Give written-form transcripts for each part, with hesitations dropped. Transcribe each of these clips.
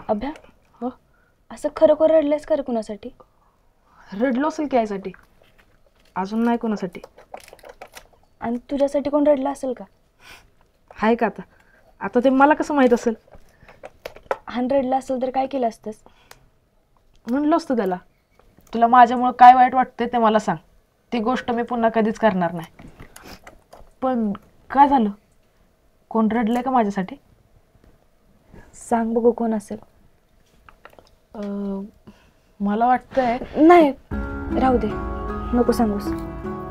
अभ्या हो असं खरोखर रडलेस का रे कुणासाठी? रडलो असेल की आईसाठी, अजून नाही कोणासाठी. आणि तुझ्यासाठी कोण रडला असेल का? आहे का आता? आता ते मला कसं माहीत असेल? आणि रडला असेल तर काय केलं असतंस? म्हणलं असतं त्याला, तुला माझ्यामुळं काय वाईट वाटते ते मला सांग, ती गोष्ट मी पुन्हा कधीच करणार नाही. पण काय झालं? कोण रडलंय का माझ्यासाठी? सांग बघू कोण असेल. मला वाटतंय. नाही राहू दे, नको सांगूस.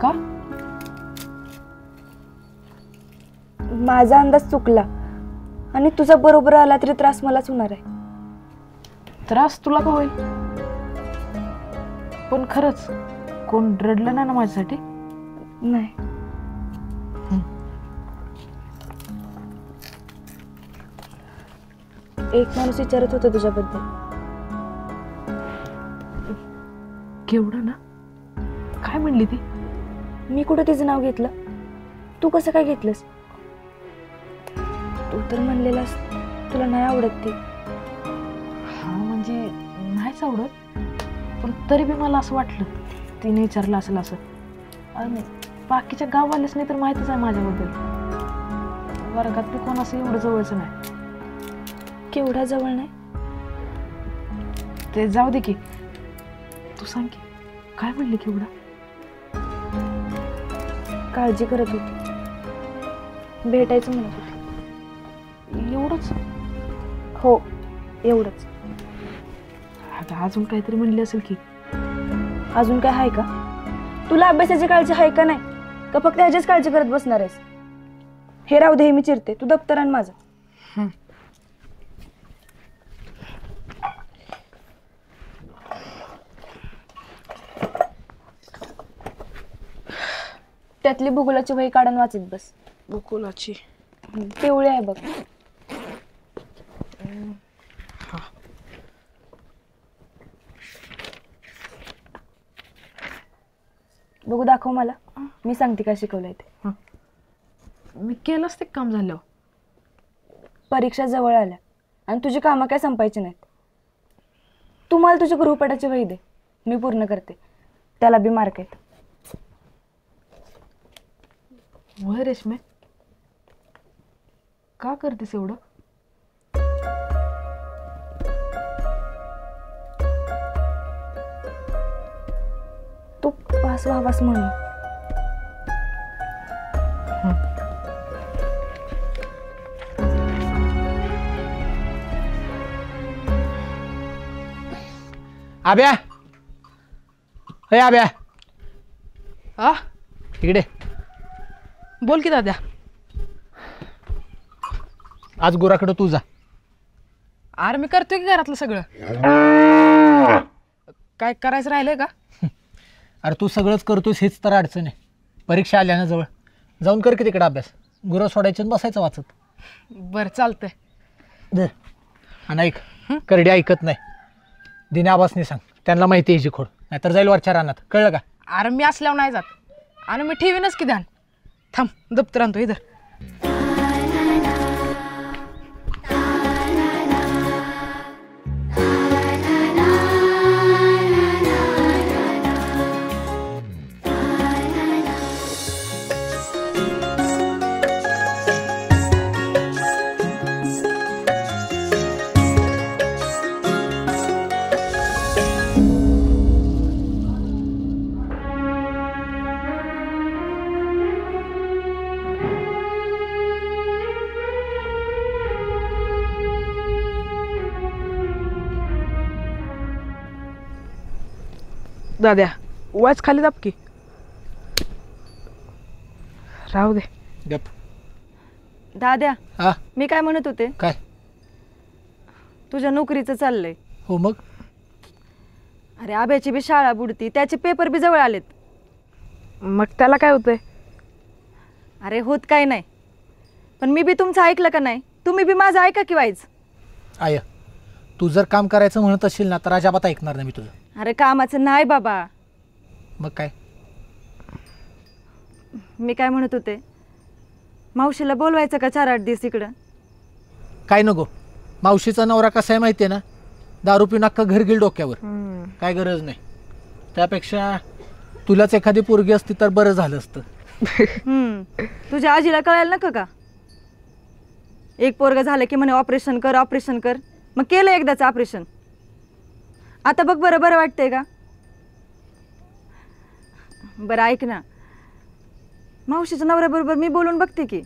का? माझा अंदाज चुकला आणि तुझा बरोबर आला तरी त्रास मलाच होणार आहे. त्रास तुला का होईल? पण खरंच कोण रडलं नाही ना माझ्यासाठी? नाही. एक माणूस विचारत होता तुझ्याबद्दल. केवढं ना? काय म्हणली ती? मी कुठं तिचं नाव घेतलं? तू कसं काय घेतलंस? तू तर म्हणलेलास तुला नाही आवडत ती. हा म्हणजे नाहीच आवडत, पण तरी बी मला असं वाटलं तिने विचारलं असेल असं. आणि बाकीच्या गाववाल्याच नाही तर माहितीच आहे माझ्याबद्दल. वर्गात बी कोण असं एवढं जवळचं नाही. केवढा जवळ नाही? ते जाऊ दे की, तू सांग की काय म्हणली केवढा? काळजी करत होती, भेटायचं म्हणत होती. एवढंच? हो एवढंच. आता अजून काहीतरी म्हणली असेल की? अजून काय आहे का? तुला अभ्यासाची काळजी आहे का नाही, का फक्त ह्याचीच काळजी करत बसणार आहेस? हे राहू दे, हे मी चिरते, तू दप्तर आण माझं. त्यातली भूगोलाची वही काढून वाचत बस. भूगोलाची पिवळी आहे बघ. बघू दाखव मला, मी सांगते काय शिकवलंय ते. मी केलंच ते काम झालं. परीक्षा जवळ आल्या आणि तुझी कामं काय संपायची नाहीत. तू मला तुझ्या गृहपाठाची वही दे, मी पूर्ण करते. त्याला बी मार्क आहेत. वय रेशमे, का करतेस एवढं? तू पास व्हावास म्हणून. आब्या, हे आब्या, आ इकडे. बोल की दाद्या. आज गुराकडं तू जा. अरे मी करतोय की घरातलं सगळं. काय करायचं राहिलंय का? अरे तू सगळंच करतोस हेच तर अडचण आहे. परीक्षा आल्या ना जवळ, जाऊन कर की तिकडे अभ्यास. गुरं सोडायचं आणि बसायचं वाचत. बरं चालतंय. दे आणि ऐक, करडी ऐकत नाही. दिने आबासनी सांग, त्यांना माहिती आहे हिची खोड, नाहीतर जाईल वरच्या रानात. कळलं का? अरे मी असल्यावर नाही जात, आणि मी ठेवीनच की ध्यान. थांब दप्तर आणतो इधर. दाद्या वाच खाली दाब की. राहू दे. गप. दाद्या, हा मी काय म्हणत होते, काय? तुझ्या नोकरीचं चाललंय. हो मग? अरे आब्याची बी शाळा बुडती, त्याचे पेपर बी जवळ आलेत. मग त्याला काय होतंय? अरे होत काय नाही, पण मी बी तुमचं ऐकलं का नाही? तुम्ही बी माझं ऐका की वाईज. आय, तू जर काम करायचं म्हणत असशील ना तर अजिबात ऐकणार नाही मी तुझं. अरे कामाचं नाही बाबा. मग काय? मी काय म्हणत होते, मावशीला बोलवायचं का 4-8 दिवस इकडं? काय नको, मावशीचा नवरा कसा आहे माहिती आहे ना, दारू पिऊन अख्खा घर गेल डोक्यावर. काय गरज नाही. त्यापेक्षा तुलाच एखादी पोरगी असती तर बरं झालं असतं. तुझ्या आजीला कळायला नको का? एक पोरग झालं की म्हणे ऑपरेशन कर ऑपरेशन कर. मग केलं एकदाच ऑपरेशन. आता बघ बरं बरं वाटतंय का? बरं ऐक ना, मावशीच्या नवऱ्याबरोबर मी बोलून बघते की.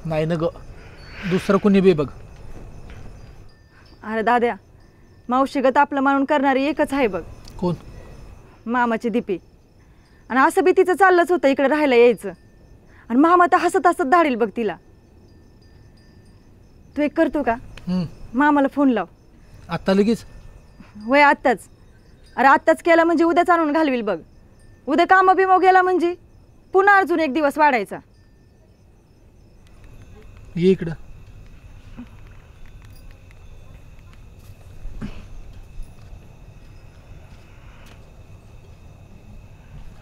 नाही ना ग, दुसरं कुणी बी बघ. अरे दाद्या, मावशीगत आपलं मानून करणारी एकच आहे बघ. कोण? मामाची दीपी. आणि असं बी तिचं चाललंच होतं इकडे राहायला यायचं. आणि मामा तर हसत हसत धाडील बघ तिला. तू एक करतो का? मामाला फोन लाव. आता लगेच? होय आत्ताच. अरे आत्ताच केला म्हणजे उद्याच आणून घालवील बघ. उद्या कामं बिमो गेला म्हणजे पुन्हा अजून एक दिवस वाढायचा. ये इकडं.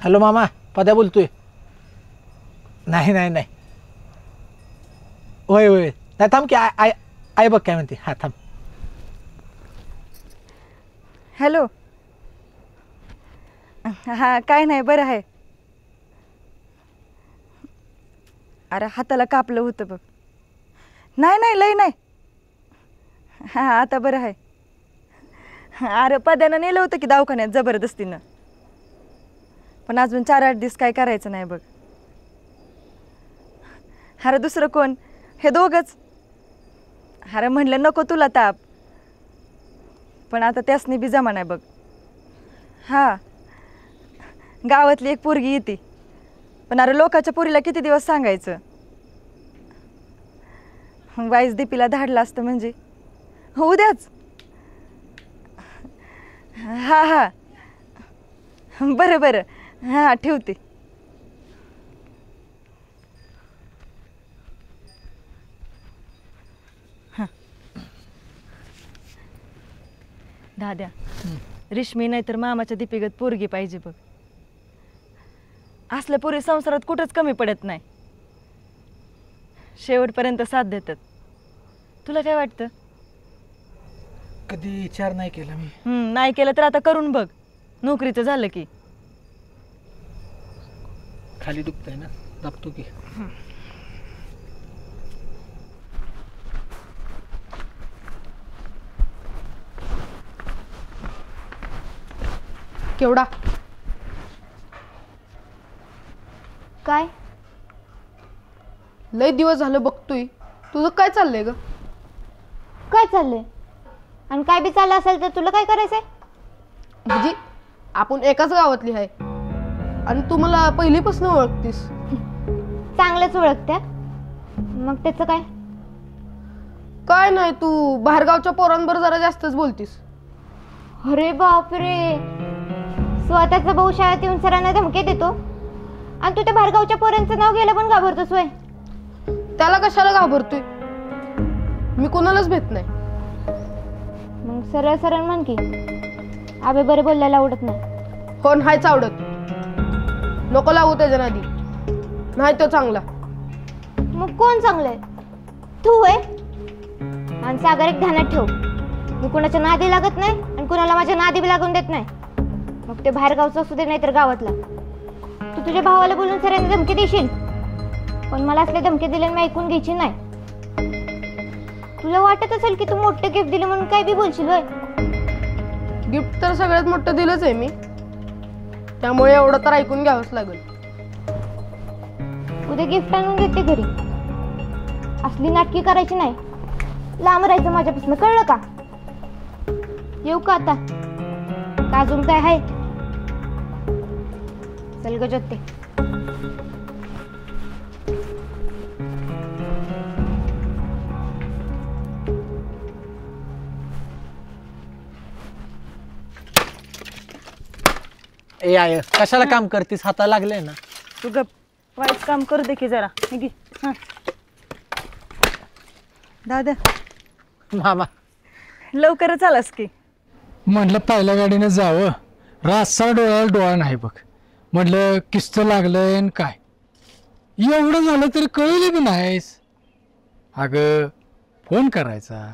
हॅलो मामा, पद्या बोलतोय. नाही नाही नाही, होय होय. नाही थांब की, आय आय बघ काय म्हणते. हा थांब. हॅलो. हां काय नाही, बरं आहे. अरे हाताला कापलं होतं बघ. नाही नाही लय नाही. हां आता बरं आहे. अरे पद्यानं नेलं होतं की दवाखान्यात जबरदस्तीनं. पण अजून 4-8 दिवस काय करायचं नाही बघ. अरे दुसरं कोण, हे दोघंच. अरे म्हणलं नको तुला ताप, पण आता त्यासनी बी जमा नाही बघ. हां गावातली एक पोरगी येते, पण अरे लोकाच्या पोरीला किती दिवस सांगायचं. वाईस दीपीला धाडलं असतं म्हणजे उद्याच. हां हां बरं बरं. हां ठेवते. हां दाद्या, रेशमी नाही तर मामाच्या दीपिगत पोरगी पाहिजे बघ. असल्या पोरी संसारात कुठंच कमी पडत नाही. शेवटपर्यंत साथ देतात. तुला काय वाटतं? कधी विचार नाही केला मी. नाही केलं तर आता करून बघ. नोकरीचं झालं की. खाली दुखतंय ना, दाबतो की. केवढा? काय? लय दिवस झालं बघतोय. तुझं काय चाललंय ग? काय चाललंय? आणि काय बी चाललं असेल तर तुला काय करायचंय? म्हणजे आपण एकाच गावातली आहे आणि तू मला पहिलीपासून ओळखतीस. चांगलंच ओळखत्या. मग त्याचं काय? काय नाही, तू बाहेरगावच्या पोरांबरोबर जरा जास्तच बोलतीस. अरे बापरे, स्वतःचा भाऊ शाळेत येऊन सरांना धमकी देतो आणि तू त्या बाहेरगावच्या पोरांचं नाव घ्यायला पण घाबरतोस होय? त्याला कशाला घाबरतोय? मी कोणालाच भेट नाही. मग सरळ सरळ म्हण की, आबे बरे बोलायला आवडत नाही. हो नाहीच आवडत. नको लागू त्याच्या नादी. नाही तो चांगला. मग कोण चांगलंय? तू होय? आणि सागर एक ध्यानात ठेव, मी कुणाच्या नादी लागत नाही आणि कुणाला माझ्या नादी बी लागून देत नाही. मग ते बाहेरगावचं असू दे नाही तर गावातला. तू तुझ्या भावाला बोलून सरांना धमकी देशील, पण मला असले धमकी दिले मी ऐकून घ्यायची नाही. तुला वाटत असेल की तू मोठं गिफ्ट दिलं म्हणून काय बी बोलशील होय? गिफ्ट तर सगळ्यात मोठं दिलंच आहे मी, त्यामुळे एवढं तर ऐकून घ्यावंच लागेल. उद्या गिफ्ट आणून देते घरी. असली नाटकी करायची नाही. लांब राहायचं माझ्यापासून, कळलं का? येऊ का आता? का अजून काय आहे? चल ग ज्योते. ए आय, कशाला काम करतीस? हाता लागले ना. तू गप, वाईट काम करू दे की जरा. हे घे. हां दादा, मामा लवकरच आलास की. म्हटलं पहिल्या गाडीनं जावं. रास्ता डोळ्याला डोळा नाही बघ. म्हटलं किस्त लागलंय आणि काय एवढं झालं तरी कळलं बी नाहीस. अगं फोन करायचा,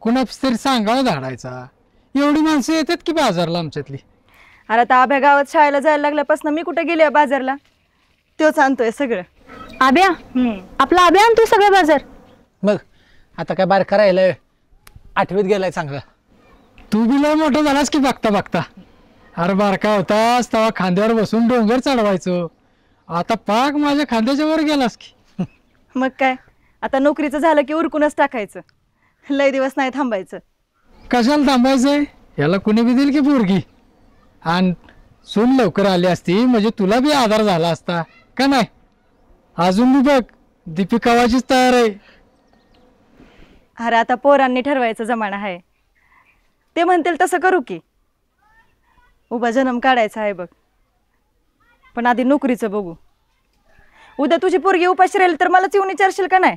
कुणाच तरी सांगायला धाडायचा. एवढी माणसं येतात की बाजारला आमच्यातली. अरे आता आभ्या गावात शाळेला जायला लागल्यापासून मी कुठे गेले बाजारला, तोच आणतोय सगळं. आब्या आपला आब्या आणतो सगळं बाजार. मग आता काय बारका राहिलंय, 8वीत गेलाय चांगला. तू बी लय मोठा झालास की बघता बघता. अरे बारका होतास तेव्हा खांद्यावर बसून डोंगर चढवायचो, आता पाक माझ्या खांद्याच्या वर गेलास की. मग काय, आता नोकरीचं झालं की उरकूनच टाकायचं, लय दिवस नाही थांबायचं. कशाला थांबायचंय, याला कुणी बी देईल की पोरगी. आणि सून लवकर आली असती म्हणजे तुला बी आधार झाला असता का नाही. अजून मी बघ दीपिकावाचीच तयार आहे. अरे आता पोरांनी ठरवायचं जमाना आहे, ते म्हणतील तसं करू की. उभा जन्म काढायचा आहे बघ, पण आधी नोकरीचं बघू. उद्या तुझी पोरगी उपाशी राहील तर मलाच येऊन विचारशील का नाही.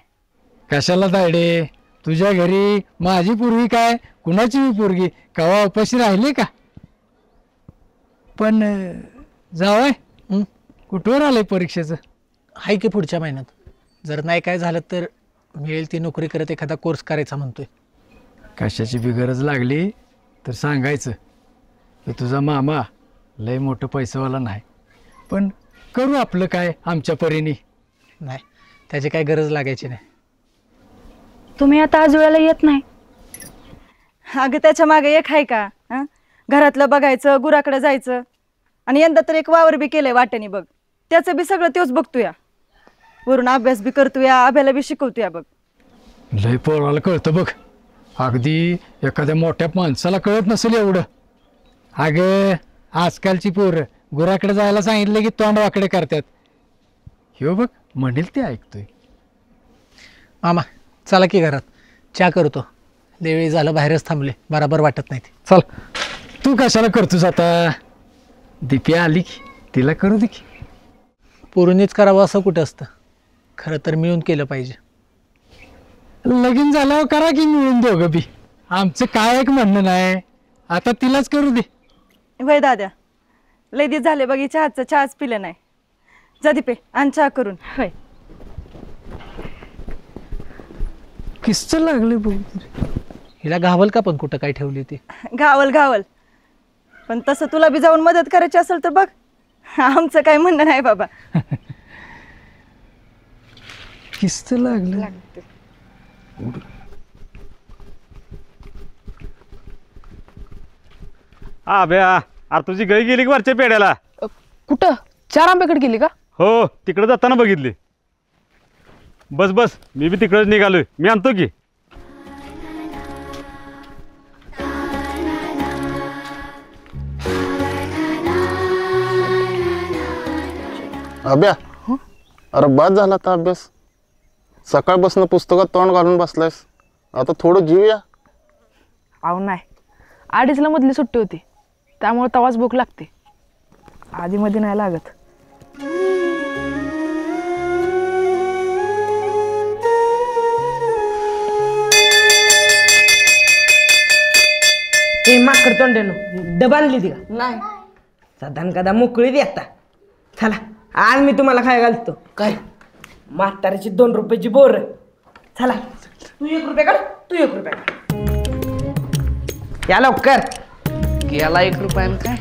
कशाला तायडे, तुझ्या घरी माझी पोरगी काय कुणाची बी पोरगी कवा उपाशी राहिली का. पण जावय कुठवर आलंय परीक्षेचं. आहे की पुढच्या महिन्यात, जर नाही काय झालं तर मिळेल ती नोकरी करत एखादा कोर्स करायचा म्हणतोय. कशाची बी गरज लागली तर सांगायचं की तुझा मामा लय मोठं पैसेवाला नाही, पण करू आपलं काय आमच्या परीने. नाही, त्याची काय गरज लागायची नाही. तुम्ही आता आज वेळेला येत नाही. अगं त्याच्या मागे एक आहे का, घरातलं बघायचं, गुराकडे जायचं, आणि यंदा तर एक वावर बी केलंय वाट्याने बघ, त्याचं बी सगळं तोच बघतोया. वरून अभ्यास बी करतोया, अभ्याला बी शिकवतोया बघ. लय पोराला कळतं बघ, अगदी एखाद्या मोठ्या माणसाला कळत नसेल एवढं. अगं आजकालची पोरं गुराकडे जायला सांगितलं की तोंड वाकडे करतात. ह्यो बघ म्हणेल ते ऐकतोय. मामा चला की घरात, चहा करतो. देवेळी झालं बाहेरच थांबले, बराबर वाटत नाही ते. चल, तू कशाला करतोस आता. दीपी आली की तिला करू दे की. पोरूनच करावं असं कुठं असतं, खरं तर मिळून केलं पाहिजे. लगीन झाल्यावर करा की मिळून दोघं बी, आमचं काय एक म्हणणं नाही. आता तिलाच करू दे. वय दाद्या, लय दिवस झाले बघ चहाचं चहाच पिलं नाही. जा दीपे आण चहा करून. होय किस्त लागले बघ. हिला घावल का पण कुठं काय ठेवली ती. घावल घावल, पण तसं तुला बी जाऊन मदत करायची असेल तर बघ, आमचं काय म्हणणं नाही बाबा. किस्त लागले. हा भ्या, अरे तुझी गाई गेली की वरच्या पेड्याला. कुठं 4 आंब्याकडे गेली का. हो, तिकडे जाताना बघितली. बस बस, मी बी तिकडेच निघालोय, मी आणतो की. अभ्या, अरे बाद झाला आता अभ्यास. सकाळपासून पुस्तकात तोंड घालून बसलायस, आता थोडं जीवया. अहो नाही, 2:30ला मधली सुट्टी होती, त्यामुळे तवाच भूक लागते, आधी मध्ये नाही लागत. हे माकड तोंडेनो डबा आणली ती का. नाही साधारण कदा मोकळी दे आता. चला आज मी तुम्हाला काय घालतो. काय म्हाताऱ्याची 2 रुपयाची बोर. चला तू 1 रुपया काढ, तू 1 रुपया काढ. या लवकर. याला 1 रुपयानं काय.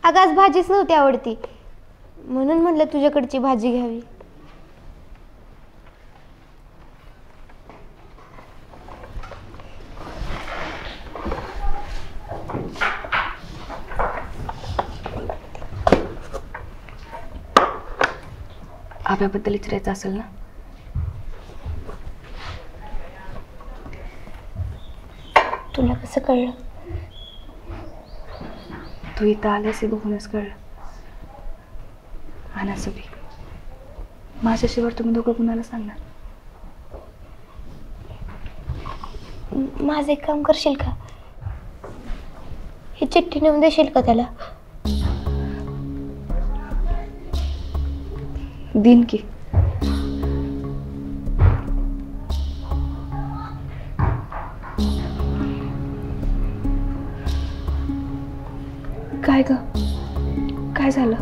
अगं आज भाजीच नव्हती आवडती, म्हणून म्हटलं तुझ्याकडची भाजी घ्यावी. आब्याबद्दल विचारायचं असेल ना. तुला कसं कळलं. तू इथं आल्यास हे बघूनच कळलं. आणि असं बी माझ्याशिवाय तुम्ही दोघं कुणाला सांगणार. माझं एक काम करशील का, ही चिठ्ठी नेऊन देशील का त्याला. दिन की काय ग, काय झालं?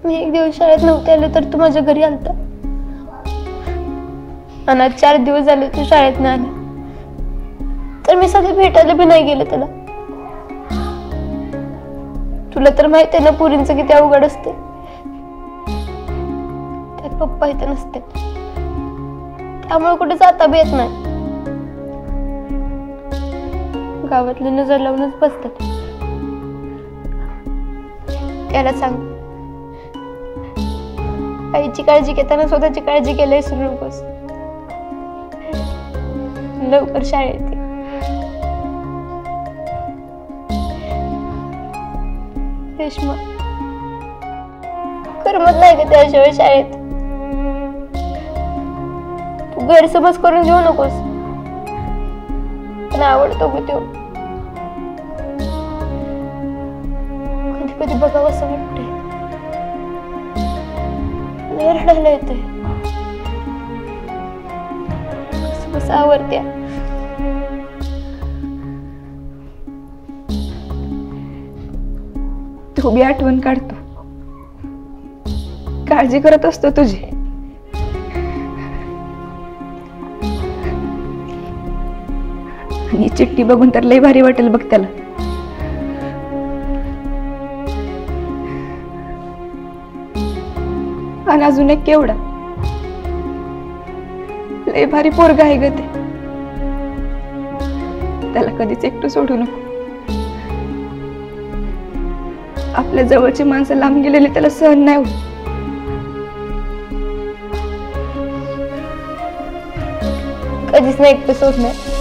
मी एक दिवस शाळेत नव्हते आले तर तू माझ्या घरी आलता आणि आज 4 दिवस झाले तू शाळेत नाही आला तर मी सध्या भेटायला बी नाही गेले त्याला. तुला तर माहिती आहे ना पुरींचं किती अवघड असते. त्यात पप्पा इथे नसते त्यामुळे कुठे जाता बी येत नाही. गावातले नजर लावूनच बसतात. त्याला सांग आईची काळजी घेताना स्वतःची काळजी केली विसरू नकोस. लवकर शाळेत ये. रेश्मा करमत नाही का त्याशिवाय शाळेत. तू गैरसमज करून घेऊ नकोस. पण आवडतो ग तो. कधी कधी बघावं असं वाटतंय. रडायला येते. कसं आवडत्या. तू बी आठवण काढतो. काळजी करत असतो तुझी. आणि चिठ्ठी बघून तर लय भारी वाटेल बघ त्याला. आणि अजून एक केवढा लय भारी पोरगा आहे ग ते. त्याला कधीच एकटं सोडू नको. आपल्या जवळची माणसं लांब गेलेली त्याला सहन नाही होत. कधीच नाही एकटं सोडणार.